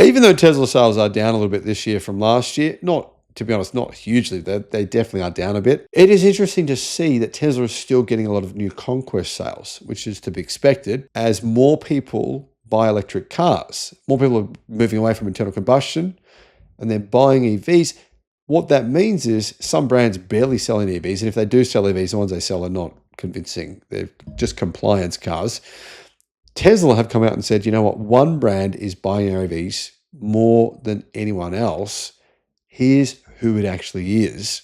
Even though Tesla sales are down a little bit this year from last year, not, to be honest, not hugely. They definitely are down a bit. It is interesting to see that Tesla is still getting a lot of new conquest sales, which is to be expected as more people buy electric cars. More people are moving away from internal combustion and they're buying EVs. What that means is some brands barely sell any EVs. And if they do sell EVs, the ones they sell are not convincing. They're just compliance cars. Tesla have come out and said, you know what, one brand is buying our EVs more than anyone else. Here's who it actually is.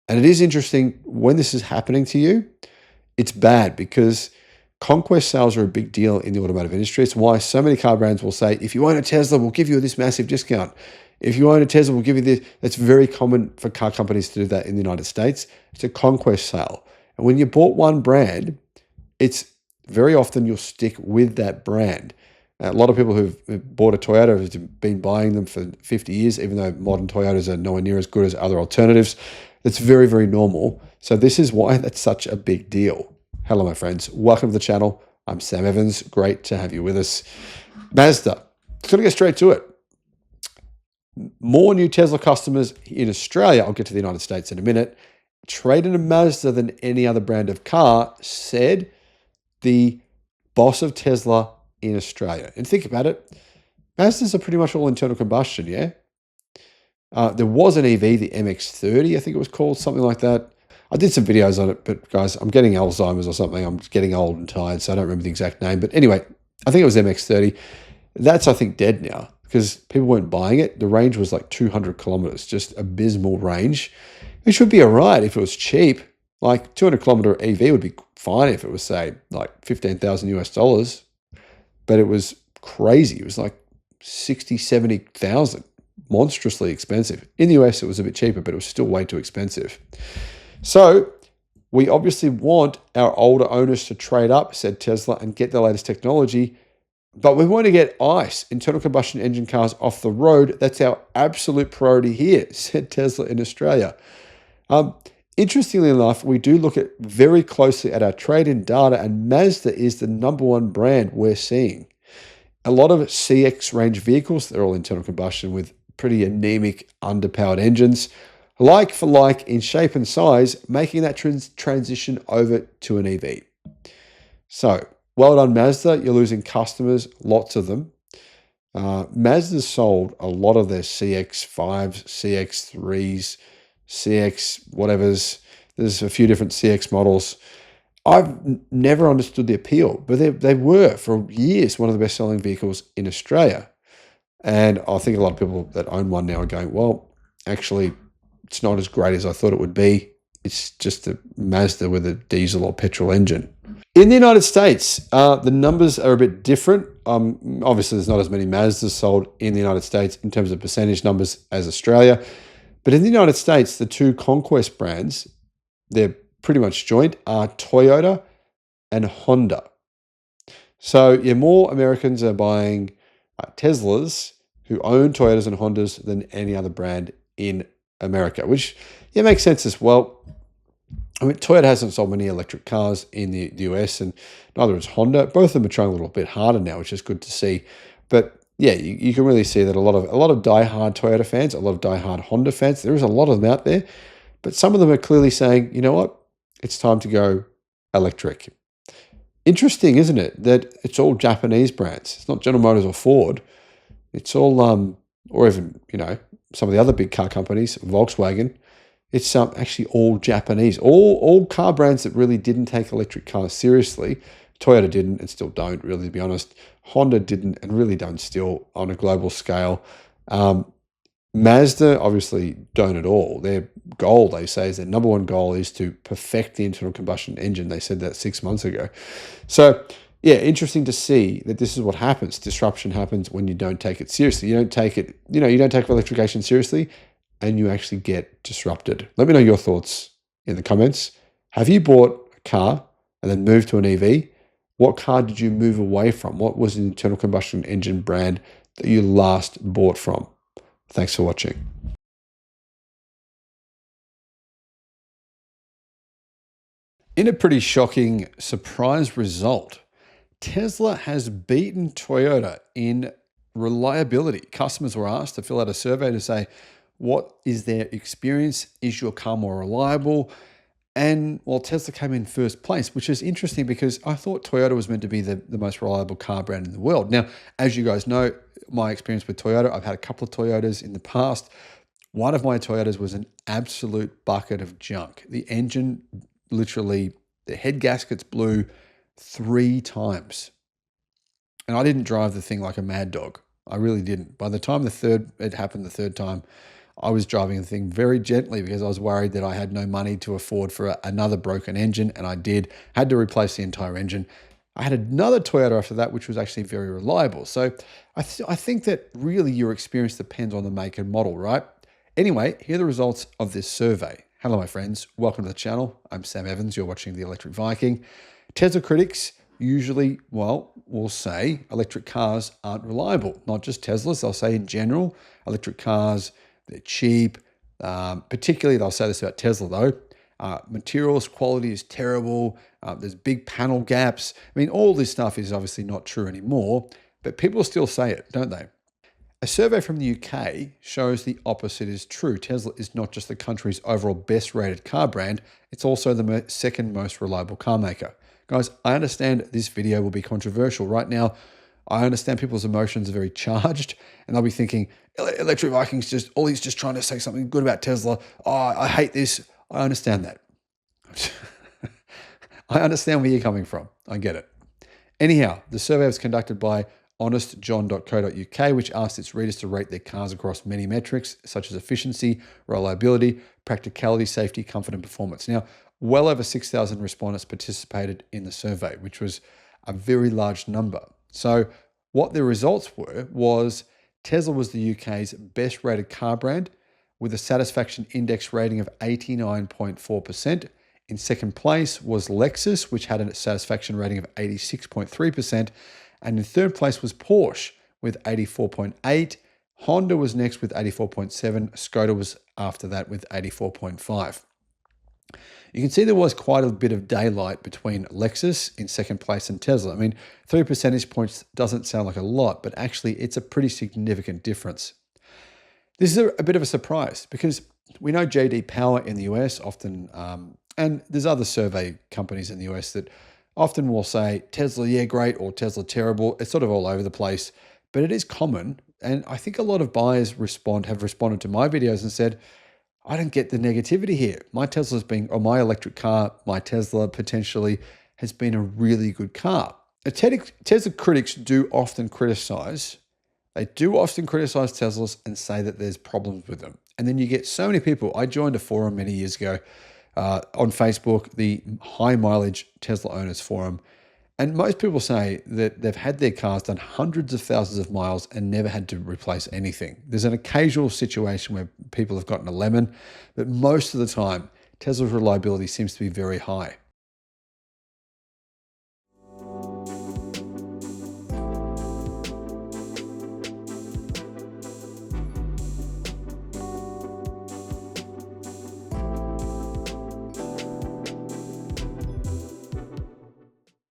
And it is interesting when this is happening to you, it's bad because conquest sales are a big deal in the automotive industry. It's why so many car brands will say, if you own a Tesla, we'll give you this massive discount. If you own a Tesla, we'll give you this. It's very common for car companies to do that in the United States. It's a conquest sale. And when you bought one brand, it's very often you'll stick with that brand. A lot of people who've bought a Toyota have been buying them for 50 years, even though modern Toyotas are nowhere near as good as other alternatives. It's very, very normal. So this is why that's such a big deal. Hello, my friends. Welcome to the channel. I'm Sam Evans. Great to have you with us. Mazda. Let's get straight to it. More new Tesla customers in Australia, I'll get to the United States in a minute, traded a Mazda than any other brand of car, said the boss of Tesla in Australia. And think about it, Mazdas are pretty much all internal combustion, yeah? There was an EV, the MX-30, I think it was called, something like that. I did some videos on it, but guys, I'm getting Alzheimer's or something. I'm getting old and tired, so I don't remember the exact name. But anyway, I think it was MX-30. That's, I think, dead now because people weren't buying it. The range was like 200 kilometers, just abysmal range, which would be all right if it was cheap. Like 200 kilometer EV would be fine if it was, say, like 15,000 US dollars. But it was crazy. It was like 60, 70,000, monstrously expensive. In the US, it was a bit cheaper, but it was still way too expensive. So we obviously want our older owners to trade up, said Tesla, and get the latest technology. But we want to get ICE, internal combustion engine cars, off the road. That's our absolute priority here, said Tesla in Australia. Interestingly enough, we do look at very closely at our trade-in data, and Mazda is the number one brand we're seeing. A lot of CX range vehicles, they're all internal combustion with pretty anemic, underpowered engines, like for like in shape and size, making that transition over to an EV. So, well done, Mazda. You're losing customers, lots of them. Mazda sold a lot of their CX-5s, CX-3s, CX whatevers. There's a few different CX models. I've never understood the appeal, but they were for years one of the best-selling vehicles in Australia. And I think a lot of people that own one now are going, well, actually, it's not as great as I thought it would be. It's just a Mazda with a diesel or petrol engine. In the United States, the numbers are a bit different. Obviously, there's not as many Mazdas sold in the United States in terms of percentage numbers as Australia. But in the United States, the two conquest brands, they're pretty much joint, are Toyota and Honda. So yeah, more Americans are buying Teslas who own Toyotas and Hondas than any other brand in America, which yeah, makes sense as well. I mean, Toyota hasn't sold many electric cars in the US, and neither has Honda. Both of them are trying a little bit harder now, which is good to see. But yeah, you can really see that a lot of diehard Toyota fans, a lot of diehard Honda fans, there is a lot of them out there, but some of them are clearly saying, you know what, it's time to go electric. Interesting, isn't it, that it's all Japanese brands. It's not General Motors or Ford. It's all, or even, you know, some of the other big car companies, Volkswagen. It's actually all Japanese. All car brands that really didn't take electric cars seriously. Toyota didn't and still don't, really, to be honest. Honda didn't and really don't still on a global scale. Mazda obviously don't at all. Their goal, they say, is their number one goal is to perfect the internal combustion engine. They said that 6 months ago. So, yeah, interesting to see that this is what happens. Disruption happens when you don't take it seriously. You don't take it, you don't take electrification seriously, and you actually get disrupted. Let me know your thoughts in the comments. Have you bought a car and then moved to an EV? What car did you move away from? What was the internal combustion engine brand that you last bought from? Thanks for watching. In a pretty shocking surprise result, Tesla has beaten Toyota in reliability. Customers were asked to fill out a survey to say, what is their experience? Is your car more reliable? And well, Tesla came in first place, which is interesting because I thought Toyota was meant to be the most reliable car brand in the world. Now, as you guys know, my experience with Toyota, I've had a couple of Toyotas in the past. One of my Toyotas was an absolute bucket of junk. The engine, literally, the head gaskets blew 3 times. And I didn't drive the thing like a mad dog. I really didn't. By the time it happened the third time, I was driving the thing very gently because I was worried that I had no money to afford for another broken engine, and I had to replace the entire engine. I had another Toyota after that, which was actually very reliable. So I think that really your experience depends on the make and model, right? Anyway, here are the results of this survey. Hello, my friends. Welcome to the channel. I'm Sam Evans. You're watching The Electric Viking. Tesla critics usually, will say electric cars aren't reliable. Not just Teslas. They'll say in general, electric cars, they're cheap. Particularly, they'll say this about Tesla, though. Materials quality is terrible. There's big panel gaps. I mean, all this stuff is obviously not true anymore, but people still say it, don't they? A survey from the UK shows the opposite is true. Tesla is not just the country's overall best rated car brand, it's also the second most reliable car maker. Guys, I understand this video will be controversial. Right now, I understand people's emotions are very charged and they'll be thinking, Electric Vikings he's just trying to say something good about Tesla. Oh, I hate this. I understand that. I understand where you're coming from. I get it. Anyhow, the survey was conducted by honestjohn.co.uk, which asked its readers to rate their cars across many metrics, such as efficiency, reliability, practicality, safety, comfort, and performance. Now, well over 6,000 respondents participated in the survey, which was a very large number. So what the results was Tesla was the UK's best rated car brand with a satisfaction index rating of 89.4%. In second place was Lexus, which had a satisfaction rating of 86.3%. And in third place was Porsche with 84.8. Honda was next with 84.7. Skoda was after that with 84.5. You can see there was quite a bit of daylight between Lexus in second place and Tesla. I mean, 3 percentage points doesn't sound like a lot, but actually it's a pretty significant difference. This is a bit of a surprise because we know JD Power in the US often, and there's other survey companies in the US that often will say Tesla, yeah, great, or Tesla, terrible. It's sort of all over the place, but it is common. And I think a lot of buyers have responded to my videos and said, I don't get the negativity here. My my electric car, my Tesla potentially has been a really good car. Tesla critics do often criticize. They do often criticize Teslas and say that there's problems with them. And then you get so many people. I joined a forum many years ago on Facebook, the High Mileage Tesla Owners Forum. And most people say that they've had their cars done hundreds of thousands of miles and never had to replace anything. There's an occasional situation where people have gotten a lemon, but most of the time, Tesla's reliability seems to be very high.